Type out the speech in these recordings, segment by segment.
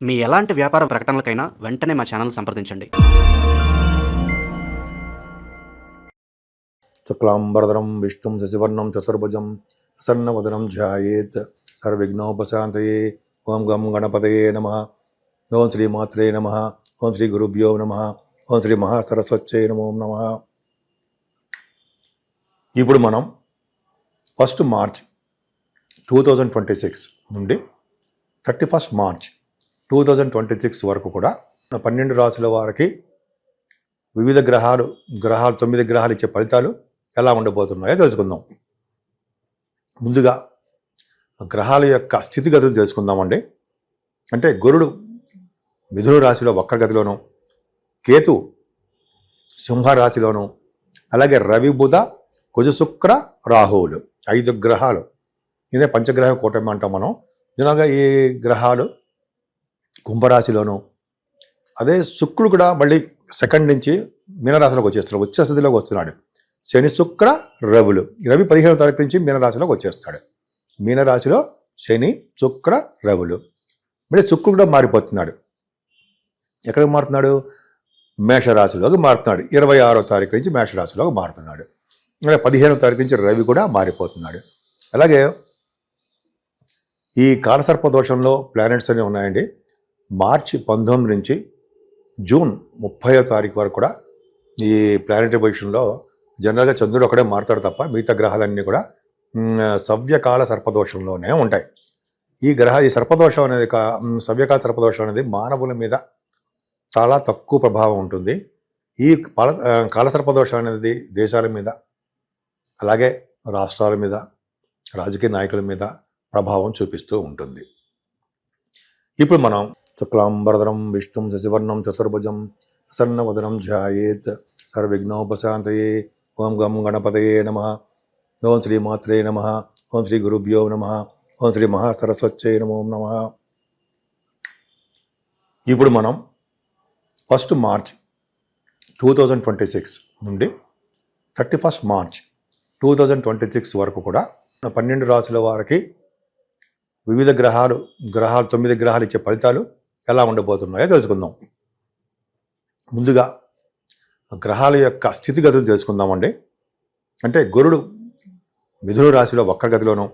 మీ ఎలాంటి వ్యాపార ప్రకటనలకైనా వెంటనే మా ఛానల్ సంప్రదించండి. శుక్లాంబరధరం విష్ణుం శశివర్ణం చతుర్భుజం ప్రసన్నవదనం ధ్యాయేత్ సర్వవిఘ్నోపశాంతయే. ఓం గం గణపతయే నమః. ఓం శ్రీ మాత్రే నమః. ఓం శ్రీ గురుభ్యో నమః. ఓం శ్రీ మహాసరస్వత్యై నమో నమః. ఇప్పుడు మనం 1 మార్చ్ 2026 నుండి 31 మార్చ్ 2026 వరకు కూడా 12 రాశుల వారికి వివిధ గ్రహాలు 9 గ్రహాలు ఇచ్చే ఫలితాలు ఎలా ఉండబోతున్నాయో తెలుసుకుందాం. ముందుగా గ్రహాల యొక్క స్థితిగతులు తెలుసుకుందామండి. అంటే గురుడు మిథున రాశిలో వక్రగతిలోను, కేతు సింహరాశిలోను, అలాగే రవి బుధ కుజ శుక్ర రాహువులు 5 గ్రహాలు. ఇదే పంచగ్రహ కూటమి అంటాం మనం. జనరల్గా ఈ గ్రహాలు కుంభరాశిలోను, అదే శుక్రుడు కూడా మళ్ళీ సెకండ్ నుంచి మీనరాశిలోకి వచ్చేస్తాడు, ఉచ్చ స్థితిలోకి వస్తున్నాడు. శని శుక్ర రవులు. రవి 15వ తారీఖు నుంచి మీనరాశిలోకి వచ్చేస్తాడు. మీనరాశిలో శని శుక్ర రవులు. మళ్ళీ శుక్రుడు కూడా మారిపోతున్నాడు. ఎక్కడికి మారుతున్నాడు? మేషరాశిలోకి మారుతున్నాడు. 26వ తారీఖు నుంచి మేషరాశిలోకి మారుతున్నాడు. అలాగే 15వ తారీఖు నుంచి రవి కూడా మారిపోతున్నాడు. అలాగే ఈ కాలసర్ప దోషంలో ప్లానెట్స్ అనేవి ఉన్నాయండి. మార్చి 19 నుంచి జూన్ 30వ తారీఖు వరకు కూడా ఈ ప్లానెటరీ పొజిషన్లో జనరల్గా చంద్రుడు ఒకడే మారుతాడు తప్ప మిగతా గ్రహాలన్నీ కూడా సవ్యకాల సర్పదోషంలోనే ఉంటాయి. ఈ సర్పదోషం అనేది సవ్యకాల సర్పదోషం అనేది మానవుల మీద చాలా తక్కువ ప్రభావం ఉంటుంది. ఈ కాలసర్పదోషం అనేది దేశాల మీద, అలాగే రాష్ట్రాల మీద, రాజకీయ నాయకుల మీద ప్రభావం చూపిస్తూ ఉంటుంది. ఇప్పుడు మనం శుక్లాంబరధరం విష్ణుం శశివర్ణం చతుర్భుజం ప్రసన్నవదనం ధ్యాయేత్ సర్వవిఘ్నోపశాంతయే. ఓం గం గణపతయే నమః. ఓం శ్రీ మాత్రే నమః. ఓం శ్రీ గురుభ్యో నమః. ఓం శ్రీ మహాసరస్వత్యై నమో నమః. ఇప్పుడు మనం 1 మార్చ్ 2026 నుండి 31 మార్చ్ 2026 వరకు కూడా 12 రాశుల వారికి వివిధ గ్రహాలు 9 గ్రహాలు ఇచ్చే ఫలితాలు ఎలా ఉండబోతున్నాయో తెలుసుకుందాం. ముందుగా గ్రహాల యొక్క స్థితిగతులు తెలుసుకుందామండి. అంటే గురుడు మిథున రాశిలో వక్రగతిలోను,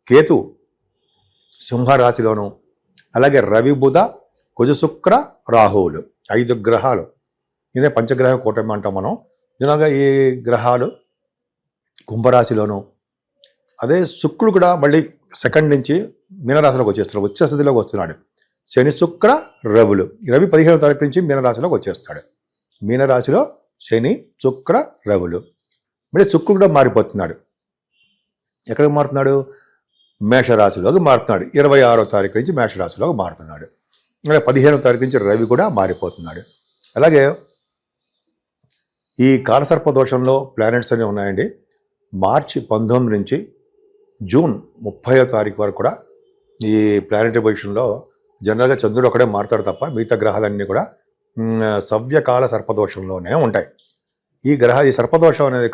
కేతు సింహరాశిలోను, అలాగే రవి బుధ కుజ శుక్ర రాహువులు 5 గ్రహాలు. ఇదే పంచగ్రహ కూటమి అంటాం మనం. జనరల్గా ఈ గ్రహాలు కుంభరాశిలోను, అదే శుక్రుడు కూడా మళ్ళీ సెకండ్ నుంచి మీనరాశిలోకి వచ్చేస్తాడు, ఉచ్చ స్థితిలోకి వస్తున్నాడు. శని శుక్ర రవులు. రవి 15వ తారీఖు నుంచి మీనరాశిలోకి వచ్చేస్తాడు. మీనరాశిలో శని శుక్ర రవులు. మళ్ళీ శుక్రుడు కూడా మారిపోతున్నాడు. ఎక్కడికి మారుతున్నాడు? మేషరాశిలోకి మారుతున్నాడు. 26వ తారీఖు నుంచి మేషరాశిలోకి మారుతున్నాడు. అలాగే 15వ తారీఖు నుంచి రవి కూడా మారిపోతున్నాడు. అలాగే ఈ కాలసర్ప దోషంలో ప్లానెట్స్ అనేవి ఉన్నాయండి. మార్చి 19 నుంచి జూన్ 30వ తారీఖు వరకు కూడా ఈ ప్లానెటరీ పొజిషన్లో జనరల్గా చంద్రుడు ఒకడే మారుతాడు తప్ప మిగతా గ్రహాలన్నీ కూడా సవ్యకాల సర్పదోషంలోనే ఉంటాయి. ఈ సర్పదోషం అనేది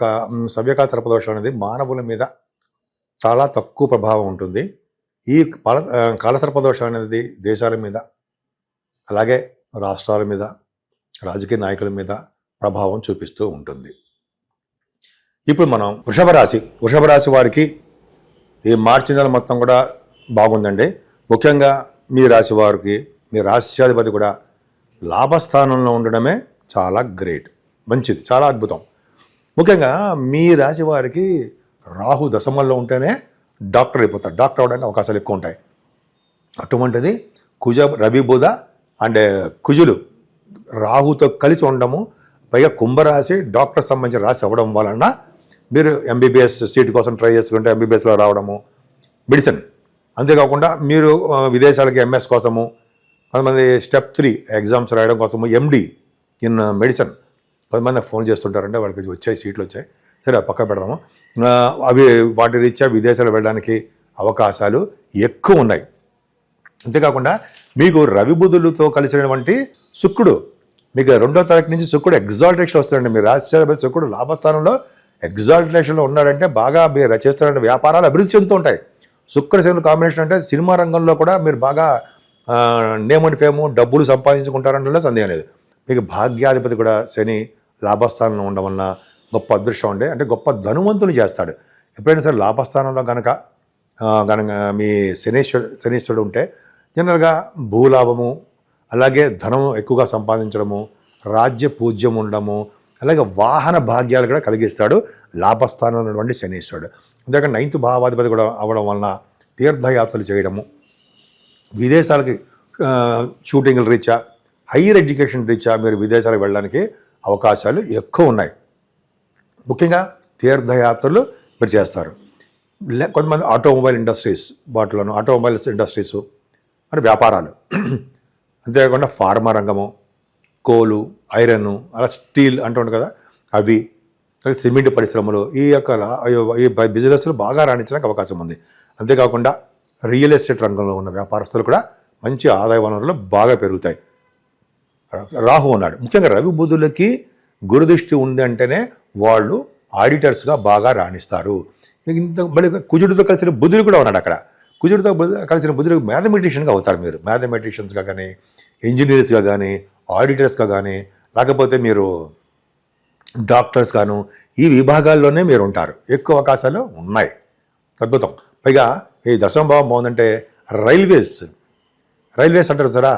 సవ్యకాల సర్పదోషం అనేది మానవుల మీద చాలా తక్కువ ప్రభావం ఉంటుంది. ఈ కాలసర్పదోషం అనేది దేశాల మీద, అలాగే రాష్ట్రాల మీద, రాజకీయ నాయకుల మీద ప్రభావం చూపిస్తూ ఉంటుంది. ఇప్పుడు మనం వృషభ రాశి వారికి ఈ మార్చి నెల మొత్తం కూడా బాగుందండి. ముఖ్యంగా మీ రాశి వారికి మీ రాశ్యాధిపతి కూడా లాభస్థానంలో ఉండడమే చాలా గ్రేట్, మంచిది, చాలా అద్భుతం. ముఖ్యంగా మీ రాశి వారికి రాహు దశమంలో ఉంటేనే డాక్టర్ అయిపోతారు. డాక్టర్ అవడానికి అవకాశాలు ఎక్కువ ఉంటాయి. అటువంటిది రవి బుధ అండ్ కుజులు రాహుతో కలిసి ఉండడము, పైగా కుంభరాశి డాక్టర్ సంబంధించిన రాశి అవ్వడం వలన మీరు ఎంబీబీఎస్ సీట్ కోసం ట్రై చేసుకుంటే ఎంబీబీఎస్లో రావడము, మెడిసిన్. అంతేకాకుండా మీరు విదేశాలకి ఎంఎస్ కోసము, కొంతమంది స్టెప్ 3 ఎగ్జామ్స్ రాయడం కోసము ఎండి ఇన్ మెడిసిన్ కొంతమంది ఫోన్ చేస్తుంటారంటే వాళ్ళకి వచ్చాయి, సీట్లు వచ్చాయి. సరే పక్క పెడదాము. వాటి రీత్యా విదేశాలు వెళ్ళడానికి అవకాశాలు ఎక్కువ ఉన్నాయి. అంతేకాకుండా మీకు రవి బుధులతో కలిసినటువంటి శుక్రుడు మీకు 2వ తారీఖు నుంచి శుక్రుడు ఎగ్జాల్టేషన్ వస్తాడండి. మీరు రాశి శుక్రుడు లాభస్థానంలో ఎగ్జాల్టేషన్లో ఉన్నాడంటే బాగా మీరు చేస్తున్న వ్యాపారాలు అభివృద్ధి చెందుతూ ఉంటాయి. శుక్ర శనుల కాంబినేషన్ అంటే సినిమా రంగంలో కూడా మీరు బాగా నేమ్ అండ్ ఫేము డబ్బులు సంపాదించుకుంటారనలో సందేహం లేదు. మీకు భాగ్యాధిపతి కూడా శని లాభస్థానంలో ఉండడం వలన గొప్ప అదృష్టం ఉండే, అంటే గొప్ప ధనువంతులు చేస్తాడు. ఎప్పుడైనా సరే లాభస్థానంలో కనుక మీ శనీశ్వరుడు ఉంటే జనరల్గా భూలాభము, అలాగే ధనం ఎక్కువగా సంపాదించడము, రాజ్య పూజ్యం ఉండడము, అలాగే వాహన భాగ్యాలు కూడా కలిగిస్తాడు లాభస్థానంలో ఉన్నటువంటి శనీశ్వరుడు. అంతేకాక 9th భావాధిపతి కూడా అవ్వడం వలన తీర్థయాత్రలు చేయడము, విదేశాలకి షూటింగ్ల రీత్యా, హైయర్ ఎడ్యుకేషన్ రీత్యా మీరు విదేశాలకు వెళ్ళడానికి అవకాశాలు ఎక్కువ ఉన్నాయి. ముఖ్యంగా తీర్థయాత్రలు మీరు చేస్తారు. కొంతమంది ఆటోమొబైల్ ఇండస్ట్రీస్, ఆటోమొబైల్స్ ఇండస్ట్రీసు అంటే వ్యాపారాలు, అంతేకాకుండా ఫార్మా రంగము, కోలు, ఐరన్, అలా స్టీల్ అంటుంటారు కదా అవి, సిమెంట్ పరిశ్రమలు, ఈ బిజినెస్లు బాగా రాణించడానికి అవకాశం ఉంది. అంతేకాకుండా రియల్ ఎస్టేట్ రంగంలో ఉన్న వ్యాపారస్తులు కూడా మంచి ఆదాయ వనరులు బాగా పెరుగుతాయి. రాహు ఉన్నాడు. ముఖ్యంగా రవి బుధులకి గురుదృష్టి ఉంది అంటేనే వాళ్ళు ఆడిటర్స్గా బాగా రాణిస్తారు. ఇంత మళ్ళీ కుజుడితో కలిసిన బుధుడు కూడా ఉన్నాడు అక్కడ. కుజుడితో కలిసిన బుధుడు మ్యాథమెటిషియన్గా అవుతారు మీరు. మ్యాథమెటిషియన్స్గా కానీ, ఇంజనీర్స్గా కానీ, ఆడిటర్స్గా కానీ, లేకపోతే మీరు డాక్టర్స్ గాను, ఈ విభాగాల్లోనే మీరు ఉంటారు. ఎక్కువ అవకాశాలు ఉన్నాయి. అద్భుతం. పైగా ఈ దశమ భావం బాగుందంటే రైల్వేస్ అంటారు సరా,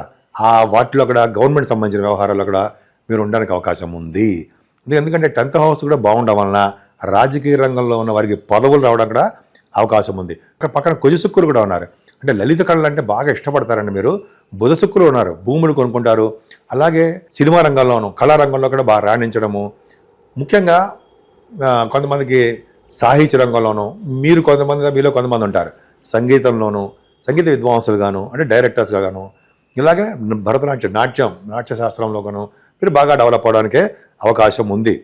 ఆ వాటిలో కూడా గవర్నమెంట్ సంబంధించిన వ్యవహారాల్లో కూడా మీరు ఉండడానికి అవకాశం ఉంది. ఎందుకంటే 10th హౌస్ కూడా బాగుండడం వలన రాజకీయ రంగంలో ఉన్న వారికి పదవులు రావడం కూడా అవకాశం ఉంది. ఇక్కడ పక్కన కుజ శుక్రులు కూడా ఉన్నారు. అంటే లలిత కళలు అంటే బాగా ఇష్టపడతారండి మీరు. బుధ శుక్రులు ఉన్నారు, భూములు కొనుక్కుంటారు. అలాగే సినిమా రంగంలోనూ, కళారంగంలో కూడా బాగా రాణించడము. ముఖ్యంగా కొంతమందికి సాహిత్య రంగంలోనూ, మీలో కొంతమంది ఉంటారు సంగీతంలోనూ, సంగీత విద్వాంసులుగాను, అంటే డైరెక్టర్స్గా గాను, ఇలాగే నాట్య శాస్త్రంలో గాను మీరు బాగా డెవలప్ అవడానికే అవకాశం ఉంది.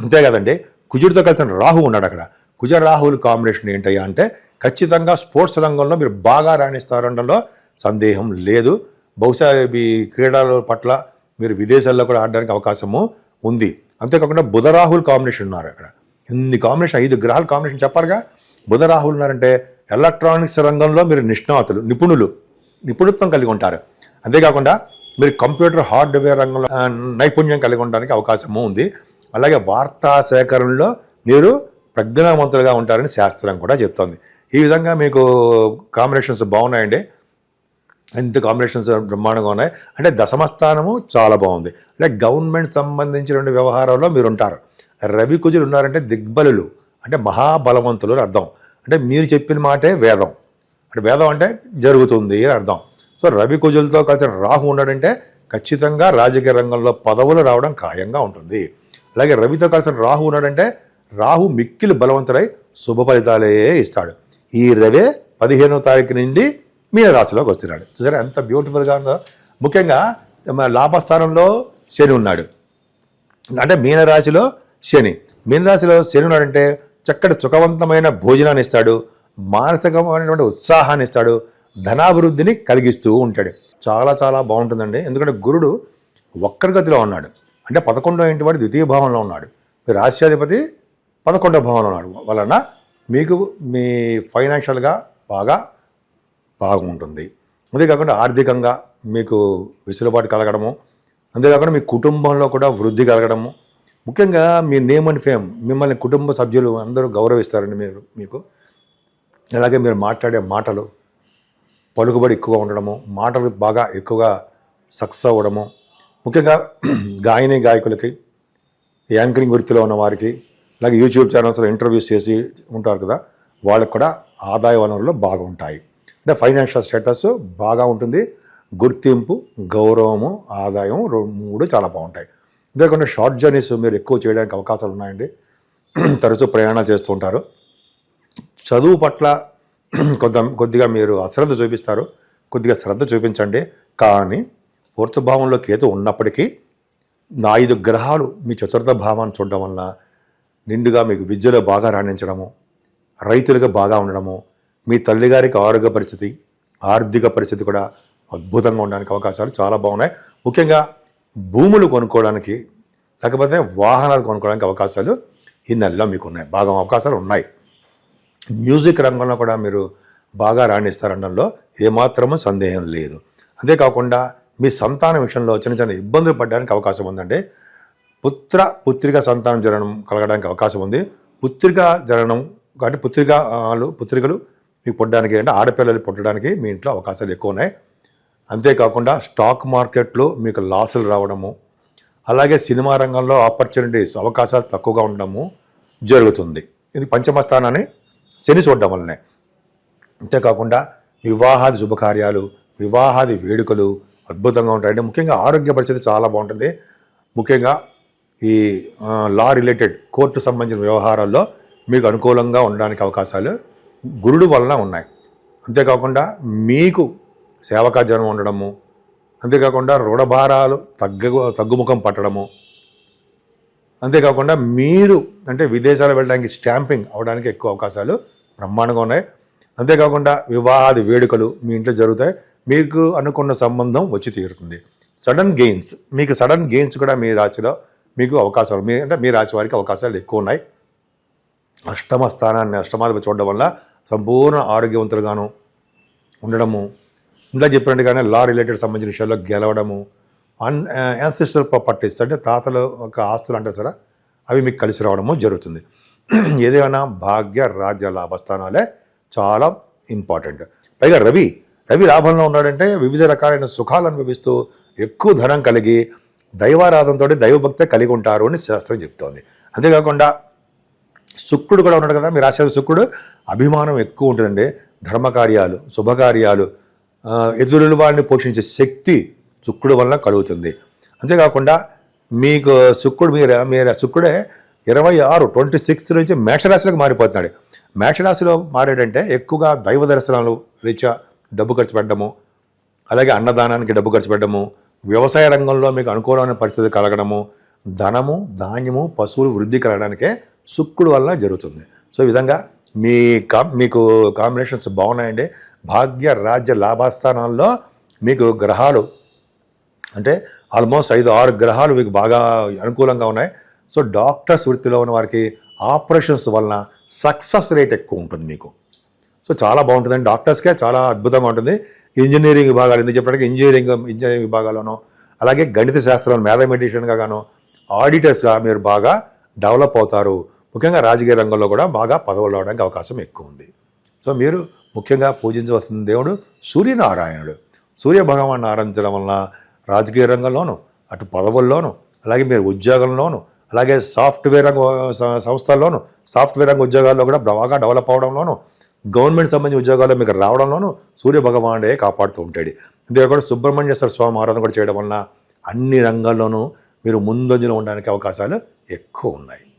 అంతే కదండి. కుజుడితో కలిసిన రాహు ఉన్నాడు అక్కడ. కుజ రాహువుల కాంబినేషన్ ఏంటయ్యా అంటే ఖచ్చితంగా స్పోర్ట్స్ రంగంలో మీరు బాగా రాణిస్తారనడంలో సందేహం లేదు. బహుశా ఈ క్రీడల పట్ల మీరు విదేశాల్లో కూడా ఆడడానికి అవకాశము ఉంది. అంతేకాకుండా బుధ రాహుల్ కాంబినేషన్ ఉన్నారు అక్కడ. ఇన్ని కాంబినేషన్, 5 గ్రహాల కాంబినేషన్ చెప్పారుగా. బుధ రాహుల్ ఉన్నారంటే ఎలక్ట్రానిక్స్ రంగంలో మీరు నిపుణుత్వం కలిగి ఉంటారు. అంతేకాకుండా మీరు కంప్యూటర్ హార్డ్వేర్ రంగంలో నైపుణ్యం కలిగి ఉండడానికి అవకాశము ఉంది. అలాగే వార్తా సేకరణలో మీరు ప్రజ్ఞావంతులుగా ఉంటారని శాస్త్రం కూడా చెప్తోంది. ఈ విధంగా మీకు కాంబినేషన్స్ బాగున్నాయండి. ఇంత కాంబినేషన్స్ బ్రహ్మాండంగా ఉన్నాయి. అంటే దశమస్థానము చాలా బాగుంది. అంటే గవర్నమెంట్ సంబంధించిన వ్యవహారాల్లో మీరు ఉంటారు. రవి కుజులు ఉన్నారంటే దిగ్బలులు, అంటే మహాబలవంతులు అని అర్థం. అంటే మీరు చెప్పిన మాటే వేదం. అంటే వేదం అంటే జరుగుతుంది అని అర్థం. సో రవి కుజులతో కలిసి రాహు ఉన్నాడంటే ఖచ్చితంగా రాజకీయ రంగంలో పదవులు రావడం ఖాయంగా ఉంటుంది. అలాగే రవితో కలిసిన రాహు ఉన్నాడంటే రాహు మిక్కిలి బలవంతుడై శుభ ఫలితాలే ఇస్తాడు. ఈ రవే 15వ తారీఖు నుండి మీనరాశిలోకి వస్తున్నాడు. చూసారా ఎంత బ్యూటిఫుల్గా ఉందో. ముఖ్యంగా లాభస్థానంలో శని ఉన్నాడు. అంటే మీనరాశిలో శని ఉన్నాడంటే చక్కటి సుఖవంతమైన భోజనాన్ని ఇస్తాడు, మానసికమైనటువంటి ఉత్సాహాన్ని ఇస్తాడు, ధనాభివృద్ధిని కలిగిస్తూ ఉంటాడు. చాలా చాలా బాగుంటుందండి. ఎందుకంటే గురుడు వక్రగతిలో ఉన్నాడు. అంటే 11వ ఇంటి వాడు ద్వితీయ భావంలో ఉన్నాడు. మీ రాశ్యాధిపతి 11వ భావంలో ఉన్నాడు వలన మీకు మీ ఫైనాన్షియల్గా బాగుంటుంది. అంతేకాకుండా ఆర్థికంగా మీకు వెసులుబాటు కలగడము, అంతేకాకుండా మీ కుటుంబంలో కూడా వృద్ధి కలగడము. ముఖ్యంగా మీ నేమ్ అండ్ ఫేమ్, మిమ్మల్ని కుటుంబ సభ్యులు అందరూ గౌరవిస్తారండి మీకు. అలాగే మీరు మాట్లాడే మాటలు పలుకుబడి ఎక్కువగా ఉండడము, మాటలు బాగా ఎక్కువగా సక్సెస్ అవ్వడము. ముఖ్యంగా గాయకులకి, యాంకరింగ్ వృత్తిలో ఉన్న వారికి, అలాగే యూట్యూబ్ ఛానల్స్లో ఇంటర్వ్యూస్ చేసి ఉంటారు కదా, వాళ్ళకు కూడా ఆదాయ వనరులు బాగా ఉంటాయి. అంటే ఫైనాన్షియల్ స్టేటస్ బాగా ఉంటుంది. గుర్తింపు, గౌరవము, ఆదాయం 3 చాలా బాగుంటాయి. అంతేకాకుండా షార్ట్ జర్నీస్ మీరు ఎక్కువ చేయడానికి అవకాశాలు ఉన్నాయండి. తరచూ ప్రయాణాలు చేస్తూ ఉంటారు. చదువు పట్ల కొద్దిగా మీరు అశ్రద్ధ చూపిస్తారు. కొద్దిగా శ్రద్ధ చూపించండి. కానీ 4th భావంలో కేతు ఉన్నప్పటికీ 5 గ్రహాలు మీ 4th భావాన్ని చూడడం వలన నిండుగా మీకు విద్యలో బాగా రాణించడము, రైతులుగా బాగా ఉండడము, మీ తల్లిగారికి ఆర్థిక పరిస్థితి కూడా అద్భుతంగా ఉండడానికి అవకాశాలు చాలా బాగున్నాయి. ముఖ్యంగా భూములు కొనుక్కోవడానికి, లేకపోతే వాహనాలు కొనుక్కోవడానికి అవకాశాలు ఈ నెలలో మీకు ఉన్నాయి. బాగా అవకాశాలు ఉన్నాయి. మ్యూజిక్ రంగంలో కూడా మీరు బాగా రాణిస్తారనడంలో ఏమాత్రమూ సందేహం లేదు. అంతేకాకుండా మీ సంతానం విషయంలో చిన్న చిన్న ఇబ్బందులు పడడానికి అవకాశం ఉందండి. పుత్రిక సంతానం జరగడం కలగడానికి అవకాశం ఉంది. పుత్రిక జరగడం కాబట్టి పుత్రికలు మీకు పుట్టడానికి అంటే ఆడపిల్లలు పుట్టడానికి మీ ఇంట్లో అవకాశాలు ఎక్కువ ఉన్నాయి. అంతేకాకుండా స్టాక్ మార్కెట్లో మీకు లాసులు రావడము, అలాగే సినిమా రంగంలో ఆపర్చునిటీస్ అవకాశాలు తక్కువగా ఉండడము జరుగుతుంది. ఇది పంచమ స్థానాన్ని శని చూడడం వల్లనే. అంతేకాకుండా వివాహాది శుభకార్యాలు, వివాహాది వేడుకలు అద్భుతంగా ఉంటాయండి. ముఖ్యంగా ఆరోగ్య పరిస్థితి చాలా బాగుంటుంది. ముఖ్యంగా ఈ లా రిలేటెడ్ కోర్టు సంబంధించిన వ్యవహారాల్లో మీకు అనుకూలంగా ఉండడానికి అవకాశాలు గురుడు వలన ఉన్నాయి. అంతేకాకుండా మీకు సేవకా జనం ఉండడము, అంతేకాకుండా రుణభారాలు తగ్గుముఖం పట్టడము, అంతేకాకుండా మీరు అంటే విదేశాలు వెళ్ళడానికి స్టాంపింగ్ అవడానికి ఎక్కువ అవకాశాలు బ్రహ్మాండంగా ఉన్నాయి. అంతేకాకుండా వివాహాది వేడుకలు మీ ఇంట్లో జరుగుతాయి. మీకు అనుకున్న సంబంధం వచ్చి తీరుతుంది. సడన్ గెయిన్స్ కూడా మీ రాశిలో మీకు అవకాశాలు మీ రాశి వారికి అవకాశాలు ఎక్కువ ఉన్నాయి. అష్టమాధిపతి చూడడం వల్ల సంపూర్ణ ఆరోగ్యవంతులుగాను ఉండడము, ఇందా చెప్పినట్టుగానే లా రిలేటెడ్ సంబంధించిన విషయాల్లో గెలవడము, యాన్సిస్టర్ ప్రాపర్టీస్ అంటే తాతల ఒక ఆస్తులు అంటారు సరే, అవి మీకు కలిసి రావడము జరుగుతుంది. ఏదైనా భాగ్య రాజ్య లాభస్థానాలే చాలా ఇంపార్టెంట్. పైగా రవి లాభంలో ఉన్నాడంటే వివిధ రకాలైన సుఖాలు అనుభవిస్తూ ఎక్కువ ధనం కలిగి దైవారాధనతో దైవభక్తి కలిగి ఉంటారు అని శాస్త్రం చెప్తోంది. అంతేకాకుండా శుక్రుడు కూడా ఉన్నాడు కదా, మీ రాశి శుక్రుడు అభిమానం ఎక్కువ ఉంటుందండి. ధర్మకార్యాలు, శుభకార్యాలు, ఎదురుల వాడిని పోషించే శక్తి శుక్రుడు వలన కలుగుతుంది. అంతేకాకుండా మీకు శుక్రుడే 26 నుంచి మేషరాశిలోకి మారిపోతున్నాడు. మేషరాశిలో మారాడంటే ఎక్కువగా దైవ దర్శనాలు రీత్యా డబ్బు ఖర్చు పెట్టడము, అలాగే అన్నదానానికి డబ్బు ఖర్చు పెట్టడము, వ్యవసాయ రంగంలో మీకు అనుకూలమైన పరిస్థితి కలగడము, ధనము, ధాన్యము, పశువులు వృద్ధి కలగడానికే శుక్రుడు వలన జరుగుతుంది. సో ఈ విధంగా మీకు కాంబినేషన్స్ బాగున్నాయండి. భాగ్య రాజ్య లాభస్థానాల్లో మీకు గ్రహాలు అంటే ఆల్మోస్ట్ 5-6 గ్రహాలు మీకు బాగా అనుకూలంగా ఉన్నాయి. సో డాక్టర్స్ వృత్తిలో ఉన్న వారికి ఆపరేషన్స్ వలన సక్సెస్ రేట్ ఎక్కువ ఉంటుంది మీకు. సో చాలా బాగుంటుందండి. డాక్టర్స్కే చాలా అద్భుతంగా ఉంటుంది. ఇంజనీరింగ్ విభాగాలు ఎందుకు చెప్పడానికి ఇంజనీరింగ్ విభాగాల్లోనూ, అలాగే గణిత శాస్త్రంలో మ్యాథమెటిషియన్గా గాను, ఆడిటర్స్గా మీరు బాగా డెవలప్ అవుతారు. ముఖ్యంగా రాజకీయ రంగంలో కూడా బాగా పదవులు రావడానికి అవకాశం ఎక్కువ ఉంది. సో మీరు ముఖ్యంగా పూజించవలసిన దేవుడు సూర్యనారాయణుడు. సూర్య భగవాన్ని ఆరాధించడం వలన రాజకీయ రంగంలోనూ, అటు పదవుల్లోనూ, అలాగే మీరు ఉద్యోగంలోనూ, అలాగే సాఫ్ట్వేర్ రంగ సంస్థల్లోనూ, సాఫ్ట్వేర్ రంగ ఉద్యోగాల్లో కూడా బాగా డెవలప్ అవడంలోనూ, గవర్నమెంట్ సంబంధించిన ఉద్యోగాల్లో మీకు రావడంలోనూ సూర్య భగవానుడే కాపాడుతూ ఉంటాడు. అంతేకాకుండా సుబ్రహ్మణ్యేశ్వర స్వామి ఆరాధన కూడా చేయడం వలన అన్ని రంగాల్లోనూ మీరు ముందంజలో ఉండడానికి అవకాశాలు ఎక్కువ ఉన్నాయి.